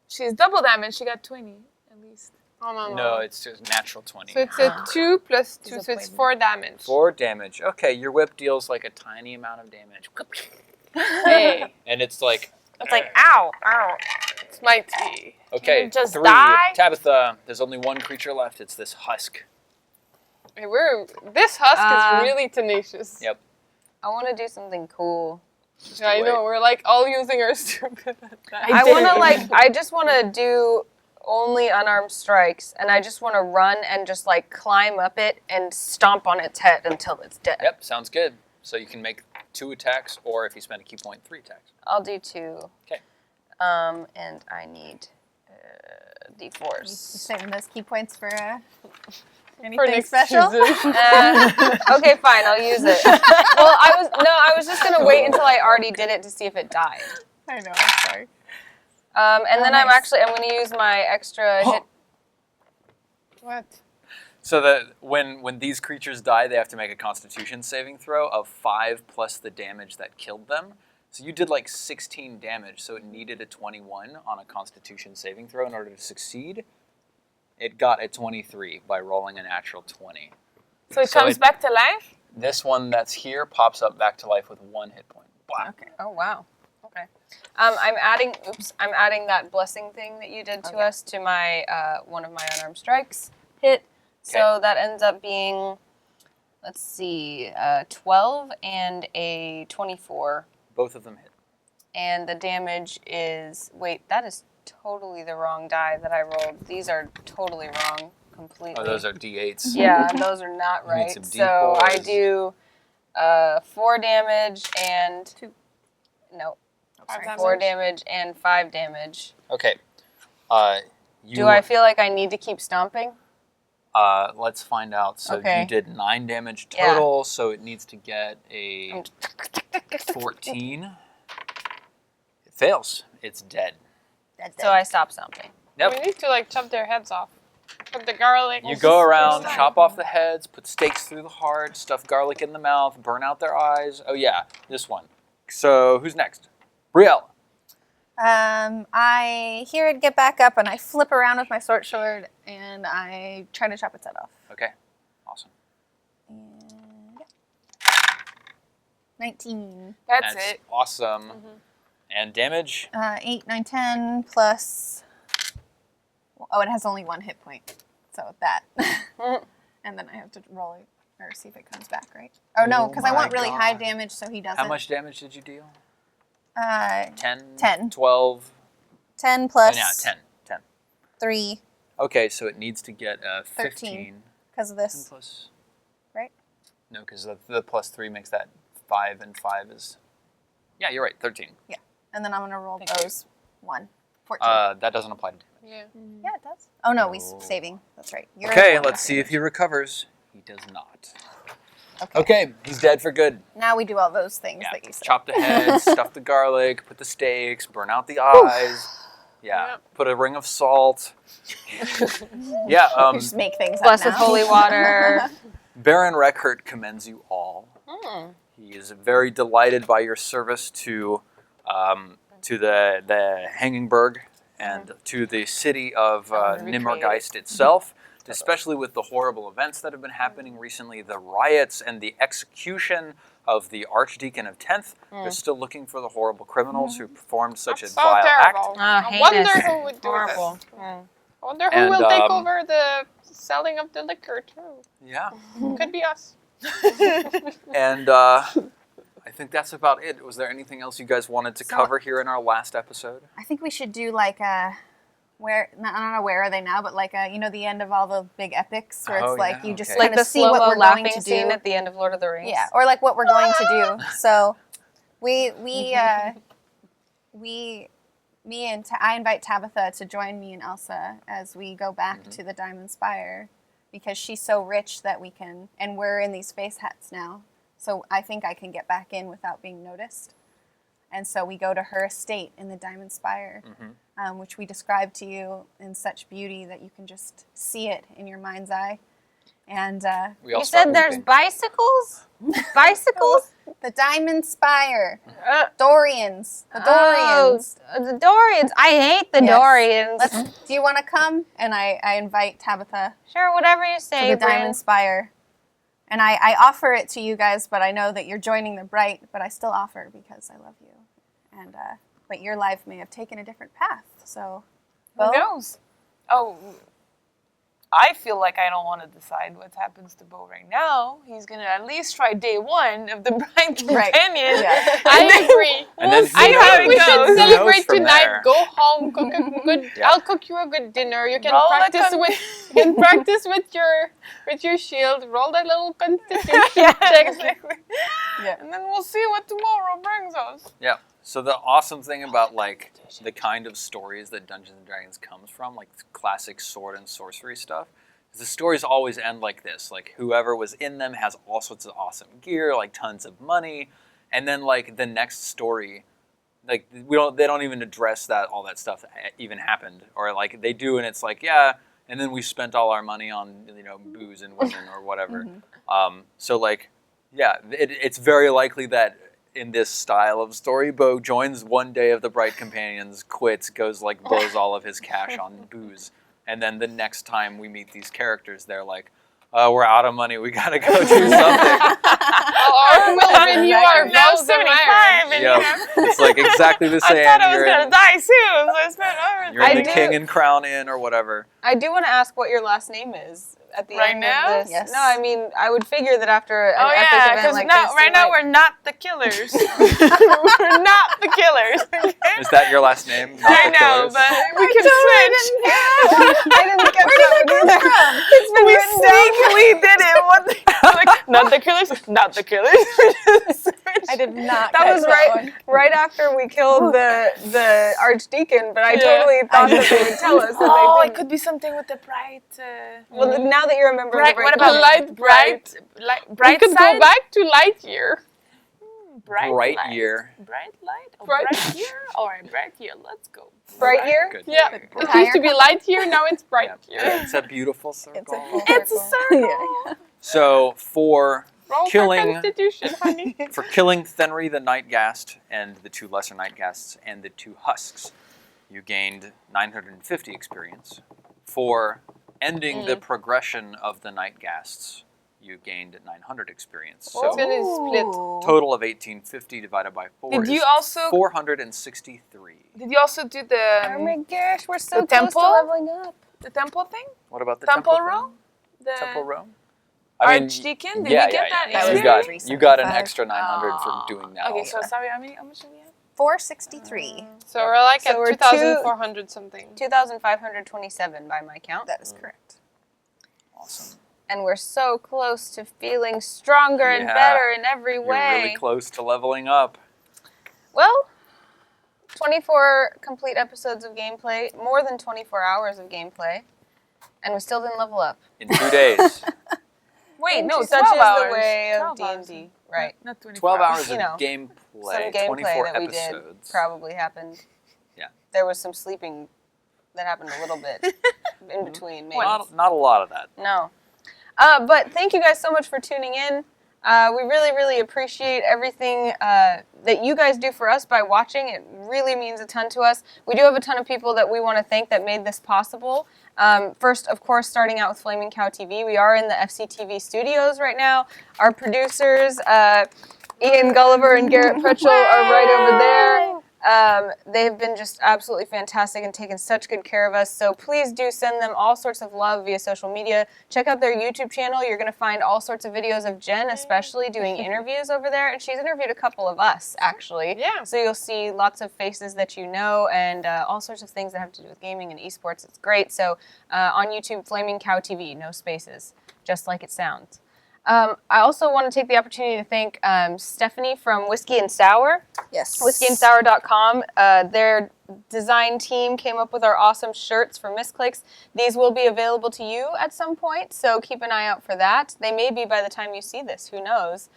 She's double damage. She got 20 at least. Oh, No, it's just natural 20. So it's a 2 plus 2, so it's Disappointment. 4 damage. 4 damage. Okay, your whip deals like a tiny amount of damage. Hey, And it's like, It's like, ow, ow. it's mighty. okay, you just 3. die? Tabitha, there's only one creature left. It's this husk. Hey, this husk is Uh, really tenacious. Yep. I want to do something cool. Just Yeah, I wait. know, we're like all using our stupid attack. I want to I just want to do only unarmed strikes, and I just want to run and just like climb up it and stomp on its head until it's dead. Yep, sounds good. So you can make 2 attacks, or if you spend a key point, 3 attacks. I'll do 2. Okay. And I need You D4s. saving those key points for For anything next special? season. Okay, fine, I'll use it. Well, I was just gonna wait until I already did it to see if it died. I know. I'm sorry. And then nice. I'm gonna use my extra hit. What? So that when these creatures die, they have to make a Constitution saving throw of 5 plus the damage that killed them. So you did like 16 damage, so it needed a 21 on a Constitution saving throw in order to succeed. It got a 23 by rolling a natural 20. So it So comes back to life? This one that's here pops up back to life with 1 hit point. Blah. Okay. Oh wow. Okay. I'm adding that blessing thing that you did to us to my one of my unarmed strikes hit. So that ends up being, let's see, 12 and a 24. Both of them hit. And the damage is, wait, that is totally the wrong die that I rolled. These are totally wrong completely. Oh, those are D8s. Yeah, those are not You need right. some So I D4s. do 4 damage and 2. No, Five 4 damage and 5 damage. Okay. Do I feel like I need to keep stomping? Let's find out. So Okay. you did 9 damage Yeah. total, so it needs to get a 14. It fails. It's dead. So I stop stomping. Yep. We need to like chop their heads off. Put the garlic. You go around, chop off the heads, put stakes through the heart, stuff garlic in the mouth, burn out their eyes. Oh yeah, this one. So who's next? Brielle. I hear it get back up, and I flip around with my short sword, and I try to chop its head off. Okay. Awesome. And yeah. 19. That's it. Awesome. And damage? 8, 9, 10 plus. Oh, it has only 1 hit point. So that. And then I have to roll it or see if it comes back, right? Oh, no, Oh because I my want really high God. damage, so he doesn't. How much damage did you deal? 10 10? 12? plus Oh, yeah, 10. 10. 3 Okay, so it needs to get 13. 15. because of 10 this. plus. Right? No, because the plus 3 makes that 5, and 5 is. Yeah, you're right, 13. And then I'm going to roll those 1. 14. That doesn't apply to damage. Yeah. Yeah, it does. Oh, no, No. saving. That's right. You're Okay, at 1 let's see if he recovers. He does not. Okay, he's dead for good. Now we do all those things Yeah, that you said. chop the head, stuff the garlic, put the steaks, burn out the eyes. Yeah, Yep. put a ring of salt. Yeah, We just make things Bless up with now. holy water. Baron Reckhart commends you all. He is very delighted by your service to the Hangingberg and to the city of Nimmorgeist itself, especially with the horrible events that have been happening recently, the riots and the execution of the Archdeacon of 10th. They're still looking for the horrible criminals who performed such That's a so vile terrible. act. I wonder heinous. who would do Horrible. this. I wonder who And, will take over the selling of the liquor too. Yeah, Could be us. and I think that's about it. Was there anything else you guys wanted to cover here in our last episode? I think we should do like a I don't know where are they now, but like you know, the end of all the big epics where Oh, it's like yeah, you just okay. Like kind the of see what slow-mo we're going laughing to scene do. at the end of Lord of the Rings. Yeah, or like what we're going to do. So me and I invite Tabitha to join me and Elsa as we go back to the Diamond Spire because she's so rich that we can, and we're in these space hats now. So I think I can get back in without being noticed. And so we go to her estate in the Diamond Spire, which we describe to you in such beauty that you can just see it in your mind's eye. And We all You start said there's weeping. bicycles? Bicycles? the Diamond Spire, Dorians, the Dorians. Oh, the Dorians. I hate the Yes. Dorians. Do you want to come? And I invite Tabitha Sure, whatever you to say, the Bryn. Diamond Spire. And I offer it to you guys, but I know that you're joining the Bright, but I still offer because I love you. And but your life may have taken a different path. So, Who Bo? knows? Oh, I feel like I don't want to decide what happens to Bo right now. He's gonna at least try day one of the Bright Companion. Yeah. I agree. And then see who how knows? it We goes. should Who knows celebrate from tonight. there? Go home, cook a good. Yeah. I'll cook you a good dinner. You can Roll a practice with your shield. Roll that little constitution Yeah, check, exactly. Yeah. And then we'll see what tomorrow brings us. Yeah. So the awesome thing about like the kind of stories that Dungeons and Dragons comes from, like classic sword and sorcery stuff, is the stories always end like this. Like whoever was in them has all sorts of awesome gear, like tons of money, and then like the next story, like they don't even address that all that stuff even happened, or like they do, and it's like yeah, and then we spent all our money on booze and women or whatever. So like yeah, it's very likely that in this style of story, Bo joins one day of the Bright Companions, quits, goes like blows all of his cash on booze, and then the next time we meet these characters, they're like, we're out of money, we gotta go do something. or will renew our Now vows of 75 marriage. and Yeah, it's like exactly the same. I thought I was You're gonna in- die soon, so I spent everything. You're in I the do- King and Crown Inn or whatever. I do want to ask what your last name is at the Right end now? of this. Yes. No, I mean, I would figure that after an Oh epic yeah, event because like now, this, right you now might- we're not the killers. We're not the killers. Okay? Is that your last name? Not I the know, Killers? but we can switch. I didn't get that either. It's been We written down. sneakily did it. What like, not the killers, not the killers. I did not. That catch was right, one. right after we killed the archdeacon, but I Yeah. totally thought that they would tell us that Oh, they it didn't. could be something with the bright. Well, now that you're a member Bright. of the What Bright about Company- bright? Bright We could side. go back to Lightyear. Bright Bright light. year. Bright light. Oh, Bright- bright year. All right, bright year. Let's go. Bright year? Good. Yeah, Good. it used to be Lightyear. Now it's Bright Year. It's a beautiful circle. It's a full It's a circle. circle. So for Roll Killing- for Constitution, honey. killing Thenry the Nightghast and the two lesser Nightghasts and the two Husks, you gained 950 experience. For ending the progression of the Nightghasts, you gained 900 experience. It's So gonna split. Ooh. total of 1850 divided by 4 Did is you also- 463. Did you also do Oh my the gosh, we're so The close temple? to leveling up. temple thing? What about the Temple temple row? thing? The Temple row? I mean, Archdeacon? Did yeah, we get yeah, that yeah. That was You got, experience? you got an 375. extra 900 from doing that. Okay, also. so sorry, how much did we have? 463. So we're like So at we're 2,400 something. 2,527 by my count. That is correct. Awesome. And we're so close to feeling stronger and Yeah. better in every You're way. really close to leveling up. Well, 24 complete episodes of gameplay, more than 24 hours of gameplay, and we still didn't level up. In 2 days. Wait, no, Such 12 is hours. the way of 12 hours. D&D, right? Not 24 12 hours You of know, gameplay, Some gameplay 24 that we did episodes. probably happened. Yeah. There was some sleeping that happened a little bit in between, maybe. Not a lot of that. No. But thank you guys so much for tuning in. We really, really appreciate everything that you guys do for us by watching. It really means a ton to us. We do have a ton of people that we want to thank that made this possible. First, of course, starting out with Flaming Cow TV. We are in the FCTV studios right now. Our producers, Ian Gulliver and Garrett Pretchell, are right over there. They've been just absolutely fantastic and taken such good care of us. So please do send them all sorts of love via social media. Check out their YouTube channel. You're going to find all sorts of videos of Jen, especially doing interviews over there. And she's interviewed a couple of us, actually. Yeah. So you'll see lots of faces that you know and all sorts of things that have to do with gaming and esports. It's great. So on YouTube, Flaming Cow TV, no spaces, just like it sounds. I also want to take the opportunity to thank Stephanie from Whiskey and Sour. Yes. WhiskeyandSour.com. Their design team came up with our awesome shirts for Misscliks. These will be available to you at some point, so keep an eye out for that. They may be by the time you see this, who knows.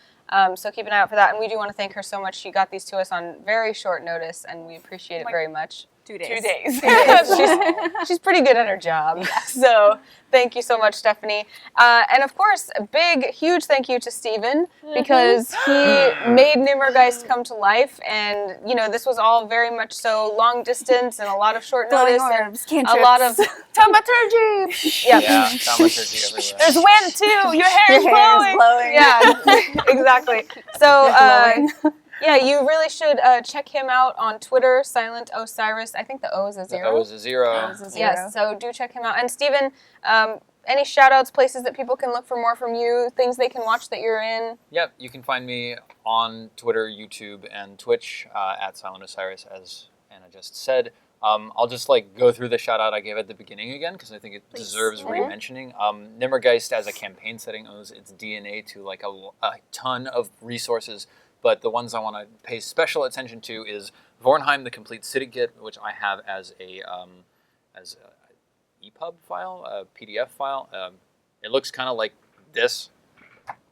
So keep an eye out for that, and we do want to thank her so much. She got these to us on very short notice, and we appreciate it very much. 2 days. 2 days. She's pretty good at her job. So thank you so much, Stephanie. And of course, a big, huge thank you to Steven because he made Nimmorgeist come to life. And, you know, this was all very much so long distance and a lot of short notice. Orbs, and a lot of... Thaumaturgy. Yeah. Thaumaturgy everywhere. There's wind too. Your hair is blowing. Yeah, exactly. So, yeah, you really should check him out on Twitter, Silent Osiris. I think the O is a zero. The O is a zero. Yes, so do check him out. And Steven, any shout-outs, places that people can look for more from you, things they can watch that you're in? Yep, you can find me on Twitter, YouTube, and Twitch at Silent Osiris, as Anna just said. I'll just go through the shout-out I gave at the beginning again, because I think it deserves re-mentioning. Nimmorgeist, as a campaign setting, owes its DNA to a ton of resources. But the ones I want to pay special attention to is Vornheim, the Complete City Kit, which I have as a EPUB file, a PDF file. It looks kind of like this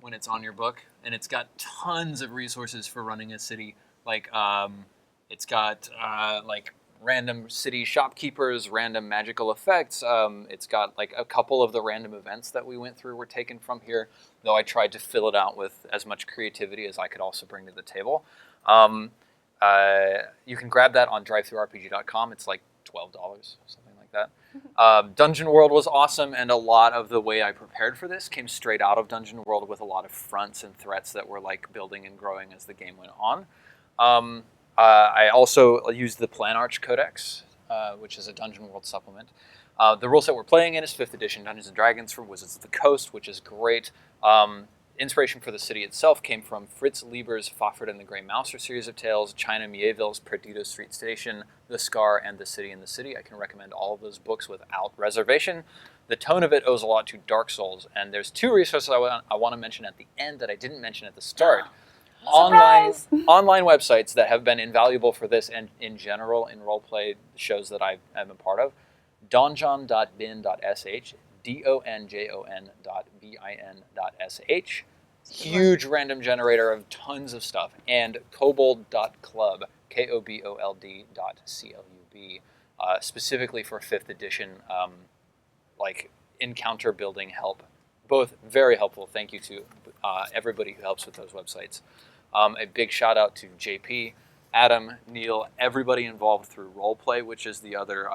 when it's on your book, and it's got tons of resources for running a city. It's got random city shopkeepers, random magical effects. It's got a couple of the random events that we went through were taken from here, though I tried to fill it out with as much creativity as I could also bring to the table. You can grab that on drivethroughrpg.com. It's like $12, something like that. Dungeon World was awesome, and a lot of the way I prepared for this came straight out of Dungeon World with a lot of fronts and threats that were building and growing as the game went on. I also used the Planarch Codex, which is a Dungeon World supplement. The rule set we're playing in is 5th edition Dungeons & Dragons from Wizards of the Coast, which is great. Inspiration for the city itself came from Fritz Lieber's Fafhrd and the Grey Mouser series of tales, China Mieville's Perdido Street Station, The Scar, and The City in the City. I can recommend all of those books without reservation. The tone of it owes a lot to Dark Souls, and there's 2 resources I want to mention at the end that I didn't mention at the start. Online websites that have been invaluable for this and in general in roleplay shows that I am a part of. donjon.bin.sh, donjon.bin.sh, huge random generator of tons of stuff, and kobold.club, kobold.club, specifically for 5th edition encounter building help. Both very helpful. Thank you to everybody who helps with those websites. A big shout out to JP, Adam, Neil, everybody involved through Roleplay, which is the other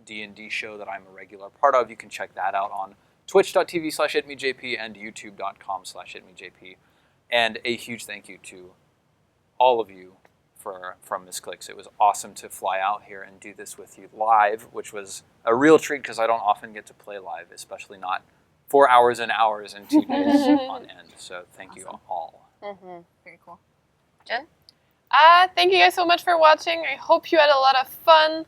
D&D show that I'm a regular part of. You can check that out on twitch.tv/itmejp and youtube.com/itmejp. And a huge thank you to all of you from Misscliks. It was awesome to fly out here and do this with you live, which was a real treat because I don't often get to play live, especially not 4 hours and hours and 2 days on end. So thank you all. Mm-hmm. Very cool. Jen? Thank you guys so much for watching. I hope you had a lot of fun.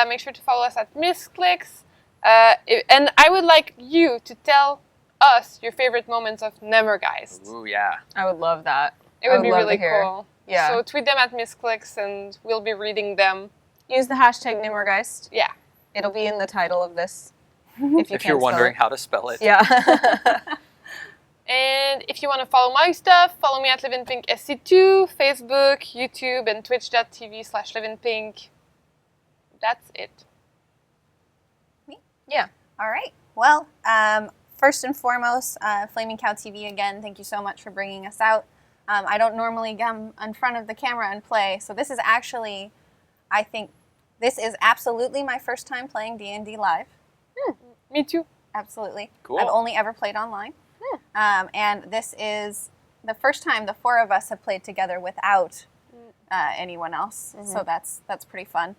Make sure to follow us at Misscliks. And I would like you to tell us your favorite moments of Nimmorgeist. Ooh, yeah. I would love that. It would be really cool. Yeah. So tweet them at Misscliks and we'll be reading them. Use the hashtag Nimmorgeist. Yeah. It'll be in the title of this. If you're wondering how to spell it. Yeah. And if you want to follow my stuff, follow me at LiveInPinkSC2, Facebook, YouTube, and twitch.tv/LiveInPink. That's it. Yeah. All right. Well, first and foremost, Flaming Cow TV, again, thank you so much for bringing us out. I don't normally come in front of the camera and play, so this is actually, I think, this is absolutely my first time playing D&D live. Me too. Absolutely. Cool. I've only ever played online. And this is the first time the four of us have played together without anyone else, so that's pretty fun.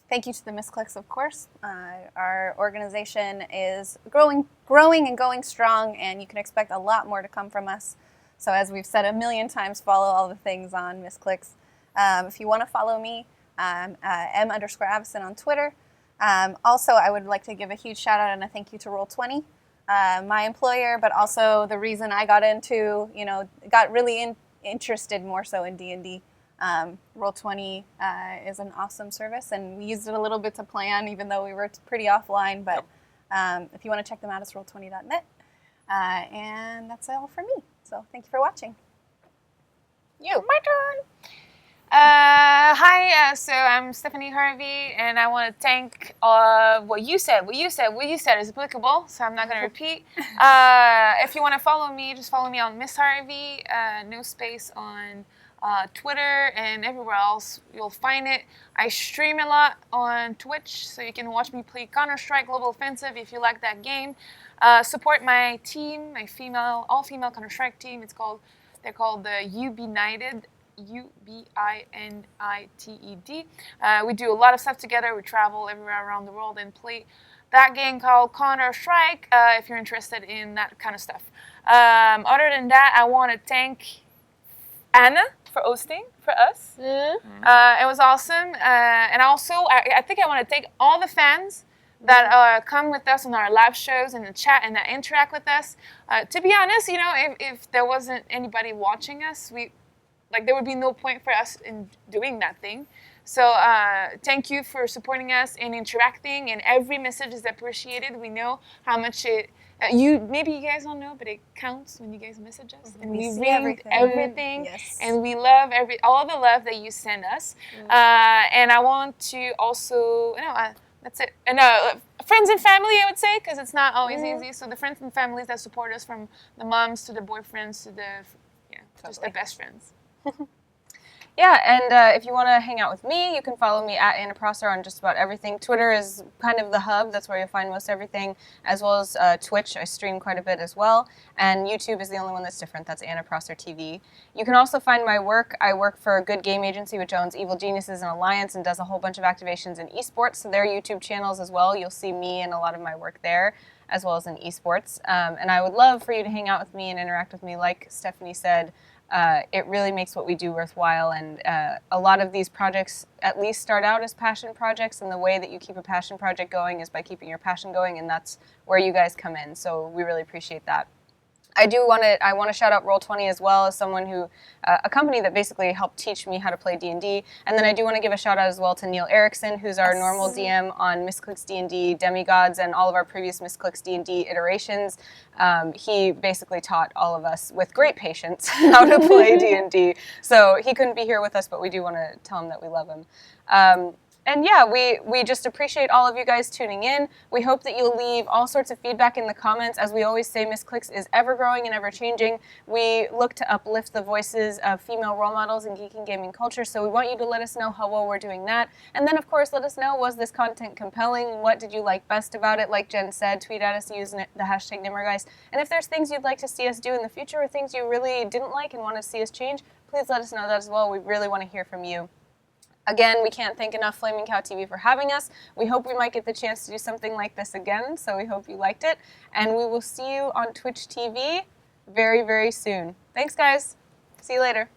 Thank you to the Misscliks, of course. Our organization is growing and going strong, and you can expect a lot more to come from us. So as we've said a million times, follow all the things on Misscliks. If you want to follow me, m_Avison on Twitter. Also, I would like to give a huge shout out and a thank you to Roll20, my employer, but also the reason I got into, got really interested more so in D&D. Roll20 is an awesome service, and we used it a little bit to plan, even though we were pretty offline. But if you want to check them out, it's roll20.net. And that's all for me. So thank you for watching. My turn. Hi, so I'm Stephanie Harvey, and I want to thank what you said is applicable, so I'm not going to repeat. If you want to follow me, just follow me on Miss Harvey, no space on Twitter, and everywhere else you'll find it. I stream a lot on Twitch, so you can watch me play Counter-Strike Global Offensive if you like that game. Support my team, my all-female Counter-Strike team. They're called the UBnited. UBINITED. We do a lot of stuff together. We travel everywhere around the world and play that game called Counter-Strike if you're interested in that kind of stuff. Other than that, I want to thank Anna for hosting for us. It was awesome. And also, I think I want to thank all the fans that come with us on our live shows and the chat and that interact with us. To be honest, if there wasn't anybody watching us, there would be no point for us in doing that thing. So thank you for supporting us and interacting, and every message is appreciated. We know how much maybe you guys don't know, but it counts when you guys message us. And we read everything. Yes. And we love all the love that you send us. And I want to also, that's it. And friends and family, I would say, because it's not always easy. So the friends and families that support us, from the moms to the boyfriends to just the best friends. Yeah, and if you want to hang out with me, you can follow me at Anna Prosser on just about everything. Twitter is kind of the hub. That's where you'll find most everything, as well as Twitch. I stream quite a bit as well. And YouTube is the only one that's different. That's Anna Prosser TV. You can also find my work. I work for a Good Game Agency, which owns Evil Geniuses and Alliance and does a whole bunch of activations in esports. So their YouTube channels as well. You'll see me and a lot of my work there, as well as in esports. And I would love for you to hang out with me and interact with me. Like Stephanie said, it really makes what we do worthwhile, and a lot of these projects at least start out as passion projects, and the way that you keep a passion project going is by keeping your passion going, and that's where you guys come in, so we really appreciate that. I want to shout out Roll20 as well, as someone who, a company that basically helped teach me how to play D&D. And then I do want to give a shout out as well to Neil Erickson, who's our normal DM on Misscliks D&D, Demigods, and all of our previous Misscliks D&D iterations. He basically taught all of us with great patience how to play D&D. So he couldn't be here with us, but we do want to tell him that we love him. And yeah, we just appreciate all of you guys tuning in. We hope that you'll leave all sorts of feedback in the comments. As we always say, Misscliks is ever growing and ever changing. We look to uplift the voices of female role models in geek and gaming culture, so we want you to let us know how well we're doing that. And then, of course, let us know, was this content compelling? What did you like best about it? Like Jen said, tweet at us using the hashtag Nimmorgeist. And if there's things you'd like to see us do in the future, or things you really didn't like and want to see us change, please let us know that as well. We really want to hear from you. Again, we can't thank enough Flaming Cow TV for having us. We hope we might get the chance to do something like this again, so we hope you liked it. And we will see you on Twitch TV very, very soon. Thanks, guys. See you later.